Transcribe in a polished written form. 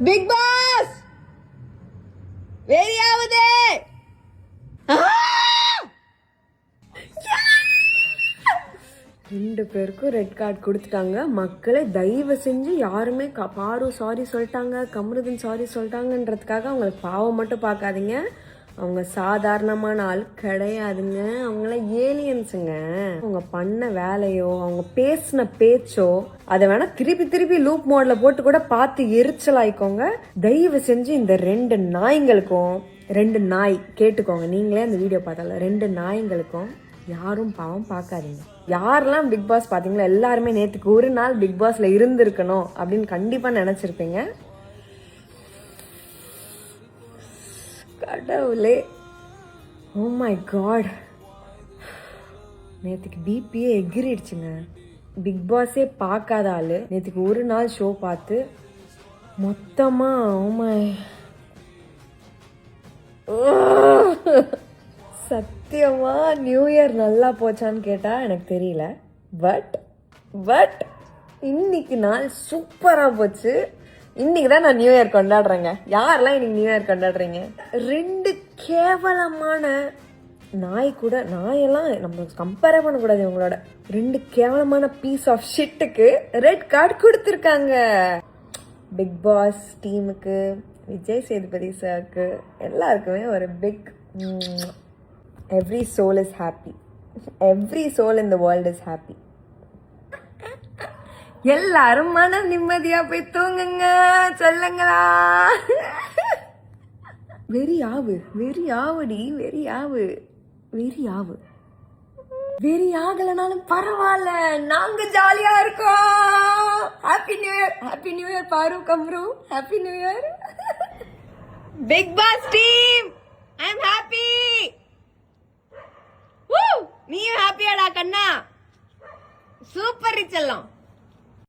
Big pass வெளியாவது. ரெண்டு பேருக்கும் red card கொடுத்துட்டாங்க. மக்களே தயவு செஞ்சு யாருமே பாரு சாரி சொல்லிட்டாங்க, கமருதன் சாரி சொல்லிட்டாங்கன்றதுக்காக அவங்களுக்கு பாவம் மட்டும் பார்க்காதீங்க. அவங்க சாதாரணமான ஆள் கிடையாதுங்க. அவங்களாம் ஏலியன்ஸுங்க. அவங்க பண்ண வேலையோ அவங்க பேசின பேச்சோ அதை வேணா திருப்பி திருப்பி லூப் மோட்ல போட்டு கூட பார்த்து எரிச்சலாயிக்கோங்க. தயவு செஞ்சு இந்த ரெண்டு நாய்ங்களுக்கும், ரெண்டு நாய் கேட்டுக்கோங்க, நீங்களே அந்த வீடியோ பார்த்தால, ரெண்டு நாய்ங்களுக்கும் யாரும் பாவம் பார்க்காதீங்க. யாரெல்லாம் பிக் பாஸ் பாத்தீங்களா எல்லாருமே நேற்றுக்கு ஒரு நாள் பிக் பாஸ்ல இருந்திருக்கணும் அப்படின்னு கண்டிப்பா நினைச்சிருப்பீங்க. கடவுளே, ஓ மை காட், நேற்றுக்கு பிபியே எகிரிடுச்சுங்க. பிக் பாஸே பார்க்காத ஆளு நேற்றுக்கு ஒரு நாள் ஷோ பார்த்து மொத்தமா ஓ மை சத்தியமா நியூ இயர் நல்லா போச்சான்னு கேட்டா எனக்கு தெரியல. பட் இன்னைக்கு நாள் சூப்பரா போச்சு. இன்னைக்கு தான் நான் நியூ இயர் கொண்டாடுறேங்க. யாரெல்லாம் இன்னைக்கு நியூ இயர் கொண்டாடுறீங்க? ரெண்டு கேவலமான நாய் கூட, நாயெல்லாம் நம்ம கம்பேர் பண்ணக்கூடாது இவங்களோட. ரெண்டு கேவலமான பீஸ் ஆஃப் ஷிட்டுக்கு ரெட் கார்டு கொடுத்துருக்காங்க. பிக் பாஸ் டீமுக்கு, விஜய் சேதுபதி சாருக்கு, எல்லாருக்குமே ஒரு big every soul is happy. Every soul in the world is happy. எல்லாரும் மன நிம்மதியா போய் தூங்குங்க சொல்லுங்களா. வெறி ஆகலனாலும் பரவாயில்ல, நாங்க ஜாலியா இருக்கோம். Happy new year Paaru Kamru, happy new year. Bigg Boss team, I am happy. நீயும் ஹாப்பியாடா கண்ணா? சூப்பர் ரிச்சல்லாம்.